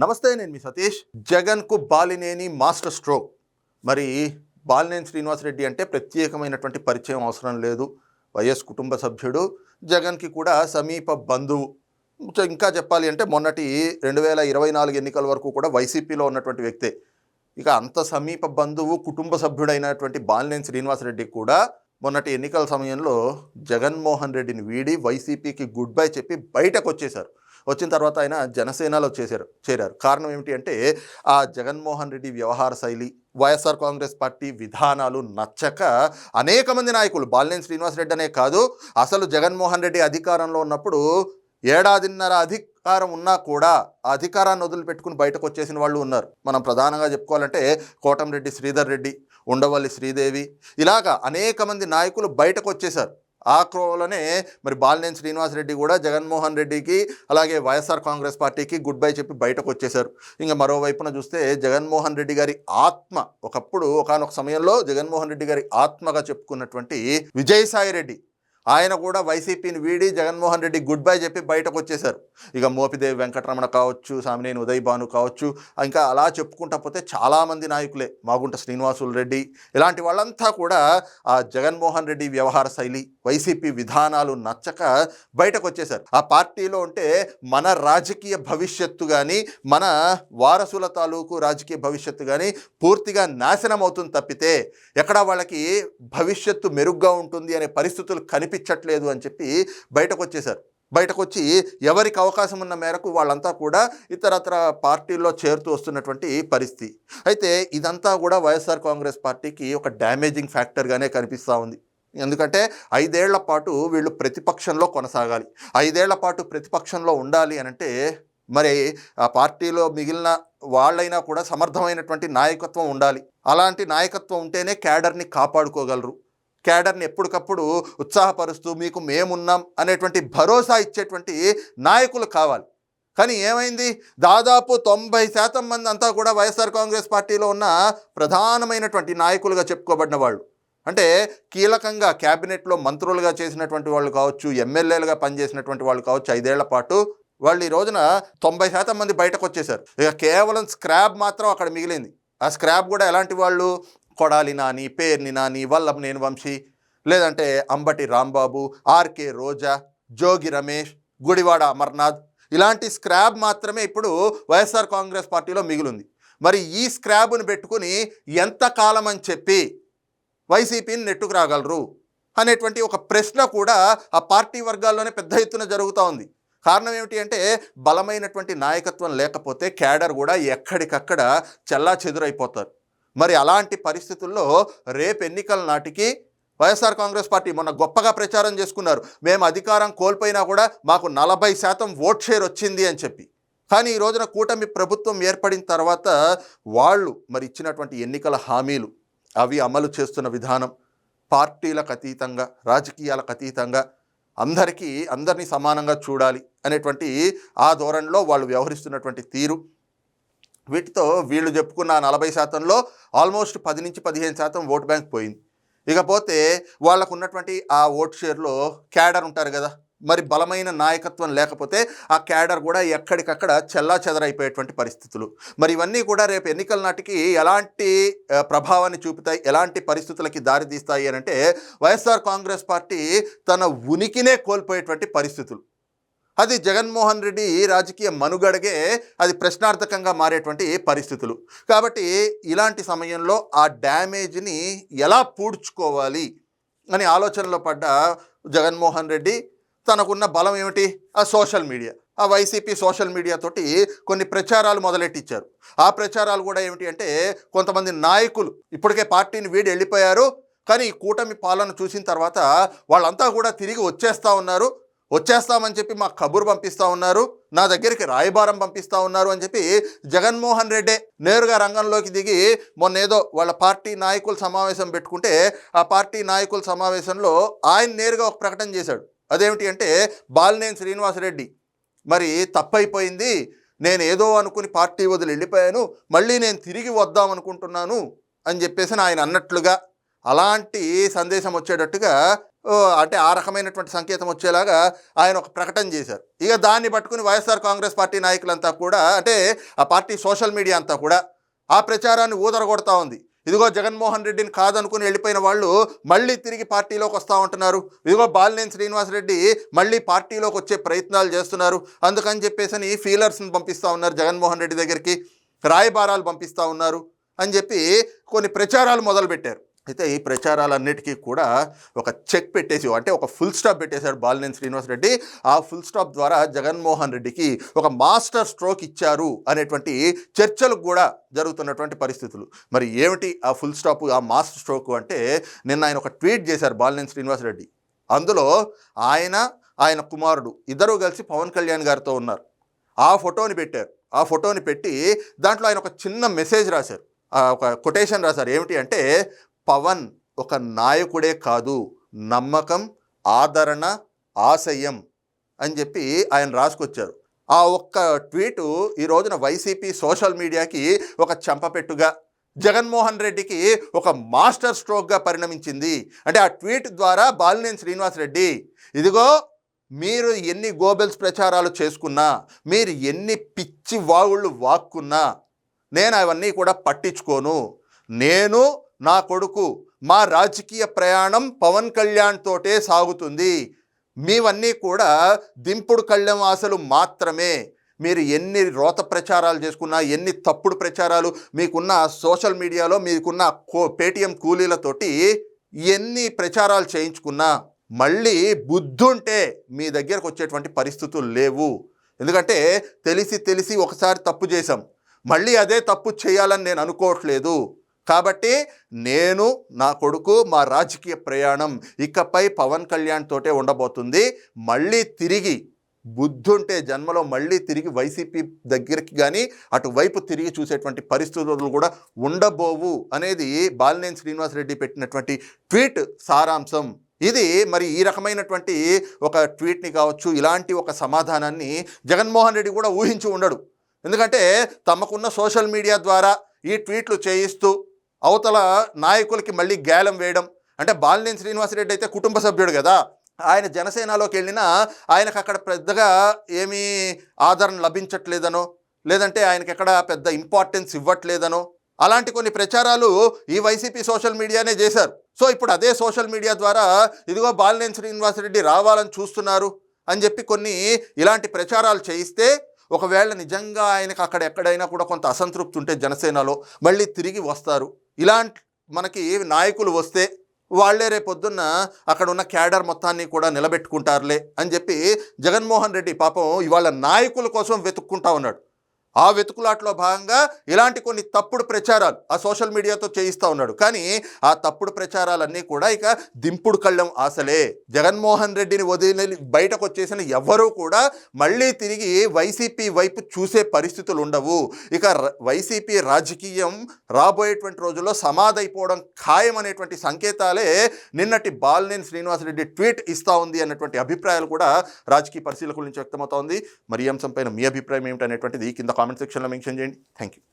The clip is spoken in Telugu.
నమస్తే, నేను మీ సతీష్. జగన్కు బాలినేని మాస్టర్ స్ట్రోక్. మరి బాలినేని శ్రీనివాసరెడ్డి అంటే ప్రత్యేకమైనటువంటి పరిచయం అవసరం లేదు. వైఎస్ కుటుంబ సభ్యుడు, జగన్కి కూడా సమీప బంధువు. ఇంకా చెప్పాలి అంటే మొన్నటి 2024 ఎన్నికల వరకు కూడా వైసీపీలో ఉన్నటువంటి వ్యక్తే. ఇక అంత సమీప బంధువు, కుటుంబ సభ్యుడైనటువంటి బాలినేని శ్రీనివాసరెడ్డి కూడా మొన్నటి ఎన్నికల సమయంలో జగన్మోహన్ రెడ్డిని వీడి వైసీపీకి గుడ్ బై చెప్పి బయటకు వచ్చేశారు. వచ్చిన తర్వాత ఆయన జనసేనలో చేరారు. కారణం ఏమిటి అంటే ఆ జగన్మోహన్ రెడ్డి వ్యవహార శైలి, వైఎస్ఆర్ కాంగ్రెస్ పార్టీ విధానాలు నచ్చక అనేక మంది నాయకులు, బాలినేని శ్రీనివాసరెడ్డి అనే కాదు, అసలు జగన్మోహన్ రెడ్డి అధికారంలో ఉన్నప్పుడు ఏడాదిన్నర అధికారం ఉన్నా కూడా ఆ అధికారాన్ని వదిలిపెట్టుకుని బయటకు వచ్చేసిన వాళ్ళు ఉన్నారు. మనం ప్రధానంగా చెప్పుకోవాలంటే కోటంరెడ్డి శ్రీధర్ రెడ్డి, ఉండవల్లి శ్రీదేవి, ఇలాగా అనేక మంది నాయకులు బయటకు వచ్చేశారు. ఆ క్రోలోనే మరి బాలినేని శ్రీనివాసరెడ్డి కూడా జగన్మోహన్ రెడ్డికి అలాగే వైఎస్ఆర్ కాంగ్రెస్ పార్టీకి గుడ్ బై చెప్పి బయటకు వచ్చేశారు. ఇంకా మరోవైపున చూస్తే జగన్మోహన్ రెడ్డి గారి ఆత్మ, ఒకప్పుడు ఒకానొక సమయంలో జగన్మోహన్ రెడ్డి గారి ఆత్మగా చెప్పుకున్నటువంటి విజయసాయి రెడ్డి, ఆయన కూడా వైసీపీని వీడి జగన్మోహన్ రెడ్డి గుడ్ బై చెప్పి బయటకు వచ్చేశారు. ఇక మోపిదేవి వెంకటరమణ కావచ్చు, సామినేని ఉదయ్ భాను కావచ్చు, ఇంకా అలా చెప్పుకుంటా పోతే చాలామంది నాయకులే, మాగుంట శ్రీనివాసులు రెడ్డి, ఇలాంటి వాళ్ళంతా కూడా ఆ జగన్మోహన్ రెడ్డి వ్యవహార శైలి, వైసీపీ విధానాలు నచ్చక బయటకు వచ్చేశారు. ఆ పార్టీలో ఉంటే మన రాజకీయ భవిష్యత్తు కానీ, మన వారసుల తాలూకు రాజకీయ భవిష్యత్తు కానీ పూర్తిగా నాశనం అవుతుంది తప్పితే ఎక్కడా వాళ్ళకి భవిష్యత్తు మెరుగ్గా ఉంటుంది అనే పరిస్థితులు కనిపించట్లేదు అని చెప్పి బయటకు వచ్చేశారు. బయటకు వచ్చి ఎవరికి అవకాశం ఉన్న మేరకు వాళ్ళంతా కూడా ఇతరత్ర పార్టీల్లో చేరుతూ వస్తున్నటువంటి పరిస్థితి. అయితే ఇదంతా కూడా వైఎస్ఆర్ కాంగ్రెస్ పార్టీకి ఒక డ్యామేజింగ్ ఫ్యాక్టర్గానే కనిపిస్తూ ఉంది. ఎందుకంటే 5 ఏళ్ల పాటు వీళ్ళు ప్రతిపక్షంలో కొనసాగాలి. 5 ఏళ్ల పాటు ప్రతిపక్షంలో ఉండాలి అనంటే మరి ఆ పార్టీలో మిగిలిన వాళ్ళైనా కూడా సమర్థమైనటువంటి నాయకత్వం ఉండాలి. అలాంటి నాయకత్వం ఉంటేనే క్యాడర్ని కాపాడుకోగలరు. క్యాడర్ని ఎప్పటికప్పుడు ఉత్సాహపరుస్తూ మీకు మేమున్నాం అనేటువంటి భరోసా ఇచ్చేటువంటి నాయకులు కావాలి. కానీ ఏమైంది, దాదాపు 90% మంది అంతా కూడా వైఎస్ఆర్ కాంగ్రెస్ పార్టీలో ఉన్న ప్రధానమైనటువంటి నాయకులుగా చెప్పుకోబడిన వాళ్ళు, అంటే కీలకంగా క్యాబినెట్లో మంత్రులుగా చేసినటువంటి వాళ్ళు కావచ్చు, ఎమ్మెల్యేలుగా పనిచేసినటువంటి వాళ్ళు కావచ్చు, 5 ఏళ్ల పాటు వాళ్ళు ఈ రోజున 90% మంది బయటకు వచ్చేశారు. ఇక కేవలం స్క్రాబ్ మాత్రం అక్కడ మిగిలింది. ఆ స్క్రాబ్ కూడా ఎలాంటి వాళ్ళు, కొడాలి నాని, పేర్ని నాని, వల్లభనేని వంశీ, లేదంటే అంబటి రాంబాబు, ఆర్కే రోజా, జోగి రమేష్, గుడివాడ అమర్నాథ్, ఇలాంటి స్క్రాబ్ మాత్రమే ఇప్పుడు వైఎస్ఆర్ కాంగ్రెస్ పార్టీలో మిగిలింది. మరి ఈ స్క్రాబ్ను పెట్టుకుని ఎంతకాలం అని చెప్పి వైసీపీని నెట్టుకు రాగలరు అనేటువంటి ఒక ప్రశ్న కూడా ఆ పార్టీ వర్గాల్లోనే పెద్ద ఎత్తున జరుగుతూ ఉంది. కారణం ఏమిటి అంటే బలమైనటువంటి నాయకత్వం లేకపోతే క్యాడర్ కూడా ఎక్కడికక్కడ చెల్లా చెదురైపోతారు. మరి అలాంటి పరిస్థితుల్లో రేపు ఎన్నికల నాటికి వైఎస్ఆర్ కాంగ్రెస్ పార్టీ మొన్న గొప్పగా ప్రచారం చేసుకున్నారు, మేము అధికారం కోల్పోయినా కూడా మాకు 40% ఓట్ షేర్ వచ్చింది అని చెప్పి. కానీ ఈ రోజున కూటమి ప్రభుత్వం ఏర్పడిన తర్వాత వాళ్ళు మరి ఇచ్చినటువంటి ఎన్నికల హామీలు, అవి అమలు చేస్తున్న విధానం, పార్టీలకు అతీతంగా, రాజకీయాలకు అతీతంగా అందరినీ సమానంగా చూడాలి అనేటువంటి ఆ ధోరణిలో వాళ్ళు వ్యవహరిస్తున్నటువంటి తీరు, వీటితో వీళ్ళు చెప్పుకున్న 40%లో ఆల్మోస్ట్ 10 నుంచి 15% ఓట్ బ్యాంక్ పోయింది. ఇకపోతే వాళ్ళకు ఉన్నటువంటి ఆ ఓట్ షేర్లో క్యాడర్ ఉంటారు కదా, మరి బలమైన నాయకత్వం లేకపోతే ఆ క్యాడర్ కూడా ఎక్కడికక్కడ చెల్లా చెదరైపోయేటువంటి పరిస్థితులు. మరి ఇవన్నీ కూడా రేపు ఎన్నికల నాటికి ఎలాంటి ప్రభావాన్ని చూపుతాయి, ఎలాంటి పరిస్థితులకి దారితీస్తాయి అని అంటే వైఎస్ఆర్ కాంగ్రెస్ పార్టీ తన ఉనికినే కోల్పోయేటువంటి పరిస్థితులు. అది జగన్మోహన్ రెడ్డి రాజకీయ మనుగడగే అది ప్రశ్నార్థకంగా మారేటువంటి పరిస్థితులు. కాబట్టి ఇలాంటి సమయంలో ఆ డ్యామేజ్ని ఎలా పూడ్చుకోవాలి అని ఆలోచనలో పడ్డ జగన్మోహన్ రెడ్డి తనకున్న బలం ఏమిటి, ఆ సోషల్ మీడియా, ఆ వైసీపీ సోషల్ మీడియా తోటి కొన్ని ప్రచారాలు మొదలెట్టించారు. ఆ ప్రచారాలు కూడా ఏమిటి అంటే కొంతమంది నాయకులు ఇప్పటికే పార్టీని వీడి వెళ్ళిపోయారు, కానీ ఈ కూటమి పాలన చూసిన తర్వాత వాళ్ళంతా కూడా తిరిగి వచ్చేస్తామని చెప్పి మాకు కబురు పంపిస్తూ ఉన్నారు, నా దగ్గరికి రాయబారం పంపిస్తూ ఉన్నారు అని చెప్పి జగన్మోహన్ రెడ్డే నేరుగా రంగంలోకి దిగి మొన్నేదో వాళ్ళ పార్టీ నాయకుల సమావేశం పెట్టుకుంటే ఆ పార్టీ నాయకుల సమావేశంలో ఆయన నేరుగా ఒక ప్రకటన చేశాడు. అదేమిటి అంటే బాలినేని శ్రీనివాసరెడ్డి మరి తప్పైపోయింది, నేను ఏదో అనుకుని పార్టీ వదిలి వెళ్ళిపోయాను, మళ్ళీ నేను తిరిగి వద్దామనుకుంటున్నాను అని చెప్పేసి ఆయన అన్నట్లుగా అలాంటి సందేశం వచ్చేటట్టుగా అంటే ఆ రకమైనటువంటి సంకేతం వచ్చేలాగా ఆయన ఒక ప్రకటన చేశారు. ఇక దాన్ని పట్టుకుని వైఎస్ఆర్ కాంగ్రెస్ పార్టీ నాయకులంతా కూడా, అంటే ఆ పార్టీ సోషల్ మీడియా అంతా కూడా ఆ ప్రచారాన్ని ఊదరగొడతా ఉంది. ఇదిగో జగన్మోహన్ రెడ్డిని కాదనుకుని వెళ్ళిపోయిన వాళ్ళు మళ్ళీ తిరిగి పార్టీలోకి వస్తూ ఉంటున్నారు, ఇదిగో బాలినేని శ్రీనివాసరెడ్డి మళ్ళీ పార్టీలోకి వచ్చే ప్రయత్నాలు చేస్తున్నారు, అందుకని చెప్పేసి ఫీలర్స్ని పంపిస్తూ ఉన్నారు జగన్మోహన్ రెడ్డి దగ్గరికి, రాయబారాలు పంపిస్తూ ఉన్నారు అని చెప్పి కొన్ని ప్రచారాలు మొదలుపెట్టారు. అయితే ఈ ప్రచారాలన్నిటికీ కూడా ఒక చెక్ పెట్టేసి, అంటే ఒక ఫుల్ స్టాప్ పెట్టేశాడు బాలినేని శ్రీనివాసరెడ్డి. ఆ ఫుల్ స్టాప్ ద్వారా జగన్మోహన్ రెడ్డికి ఒక మాస్టర్ స్ట్రోక్ ఇచ్చారు అనేటువంటి చర్చలు కూడా జరుగుతున్నటువంటి పరిస్థితులు. మరి ఏమిటి ఆ ఫుల్ స్టాప్, ఆ మాస్టర్ స్ట్రోక్ అంటే, నిన్న ఆయన ఒక ట్వీట్ చేశారు బాలినేని శ్రీనివాసరెడ్డి. అందులో ఆయన కుమారుడు ఇద్దరూ కలిసి పవన్ కళ్యాణ్ గారితో ఉన్నారు. ఆ ఫోటోని పెట్టారు. ఆ ఫోటోని పెట్టి దాంట్లో ఆయన ఒక చిన్న మెసేజ్ రాశారు, ఒక కొటేషన్ రాశారు. ఏమిటి అంటే, పవన్ ఒక నాయకుడే కాదు, నమ్మకం, ఆదరణ, ఆశయం అని చెప్పి ఆయన రాసుకొచ్చారు. ఆ ఒక్క ట్వీటు ఈ రోజున వైసీపీ సోషల్ మీడియాకి ఒక చెంపపెట్టుగా, జగన్మోహన్ రెడ్డికి ఒక మాస్టర్ స్ట్రోక్గా పరిణమించింది. అంటే ఆ ట్వీట్ ద్వారా బాలినేని శ్రీనివాసరెడ్డి, ఇదిగో మీరు ఎన్ని గోబెల్స్ ప్రచారాలు చేసుకున్నా, మీరు ఎన్ని పిచ్చి వాగుళ్ళు వాక్కున్నా నేను అవన్నీ కూడా పట్టించుకోను. నేను, నా కొడుకు, మా రాజకీయ ప్రయాణం పవన్ కళ్యాణ్ తోటే సాగుతుంది. మీవన్నీ కూడా దింపుడు కళ్ళెం ఆశలు మాత్రమే. మీరు ఎన్ని రోత ప్రచారాలు చేసుకున్నా, ఎన్ని తప్పుడు ప్రచారాలు మీకున్న సోషల్ మీడియాలో, మీకున్న పేటీఎం కూలీలతోటి ఎన్ని ప్రచారాలు చేయించుకున్నా, మళ్ళీ బుద్ధుంటే మీ దగ్గరకు వచ్చేటువంటి పరిస్థితులు లేవు. ఎందుకంటే తెలిసి ఒకసారి తప్పు చేశాం, మళ్ళీ అదే తప్పు చేయాలని నేను అనుకోవట్లేదు. కాబట్టి నేను, నా కొడుకు, మా రాజకీయ ప్రయాణం ఇకపై పవన్ కళ్యాణ్ తోటే ఉండబోతుంది. మళ్ళీ తిరిగి బుద్ధుంటే జన్మలో మళ్ళీ తిరిగి వైసీపీ దగ్గరికి కానీ అటువైపు తిరిగి చూసేటువంటి పరిస్థితులు కూడా ఉండబోవు అనేది బాలినేని శ్రీనివాసరెడ్డి పెట్టినటువంటి ట్వీట్ సారాంశం. ఇది మరి ఈ రకమైనటువంటి ఒక ట్వీట్ని కావచ్చు, ఇలాంటి ఒక సమాధానాన్ని జగన్మోహన్ రెడ్డి కూడా ఊహించి ఉండడు. ఎందుకంటే తమకున్న సోషల్ మీడియా ద్వారా ఈ ట్వీట్లు చేయిస్తూ అవతల నాయకులకి మళ్ళీ గేలం వేయడం. అంటే బాలినేని శ్రీనివాసరెడ్డి అయితే కుటుంబ సభ్యుడు కదా, ఆయన జనసేనలోకి వెళ్ళినా ఆయనకు అక్కడ పెద్దగా ఏమీ ఆదరణ లభించట్లేదనో, లేదంటే ఆయనకి ఎక్కడ పెద్ద ఇంపార్టెన్స్ ఇవ్వట్లేదనో, అలాంటి కొన్ని ప్రచారాలు ఈ వైసీపీ సోషల్ మీడియానే చేశారు. సో ఇప్పుడు అదే సోషల్ మీడియా ద్వారా ఇదిగో బాలినేని శ్రీనివాసరెడ్డి రావాలని చూస్తున్నారు అని చెప్పి కొన్ని ఇలాంటి ప్రచారాలు చేయిస్తే, ఒకవేళ నిజంగా ఆయనకు అక్కడ ఎక్కడైనా కూడా కొంత అసంతృప్తి ఉంటే జనసేనలో మళ్ళీ తిరిగి వస్తారు. ఇలాంటి మనకి నాయకులు వస్తే వాళ్లే రేపొద్దున్న అక్కడ ఉన్న క్యాడర్ మొత్తాన్ని కూడా నిలబెట్టుకుంటారులే అని చెప్పి జగన్మోహన్ రెడ్డి పాపం ఇవాళ నాయకుల కోసం వెతుక్కుంటా ఉన్నాడు. ఆ వెతుకులాట్లో భాగంగా ఇలాంటి కొన్ని తప్పుడు ప్రచారాలు ఆ సోషల్ మీడియాతో చేయిస్తూ ఉన్నాడు. కానీ ఆ తప్పుడు ప్రచారాలన్నీ కూడా ఇక దింపుడు కళ్ళెం ఆశలే. జగన్మోహన్ రెడ్డిని వదిలి బయటకు వచ్చేసిన ఎవరూ కూడా మళ్ళీ తిరిగి వైసీపీ వైపు చూసే పరిస్థితులు ఉండవు. ఇక వైసీపీ రాజకీయం రాబోయేటువంటి రోజుల్లో సమాధైపోవడం ఖాయం అనేటువంటి సంకేతాలే నిన్నటి బాలినేని శ్రీనివాసరెడ్డి ట్వీట్ ఇస్తూ ఉంది అన్నటువంటి అభిప్రాయాలు కూడా రాజకీయ పరిశీలకుల నుంచి వ్యక్తమవుతోంది. మరి ఈ అంశంపైన మీ అభిప్రాయం ఏమిటనేటువంటిది కింద కామెంట్ సెక్షన్లో మెన్షన్ చేయండి. Thank you.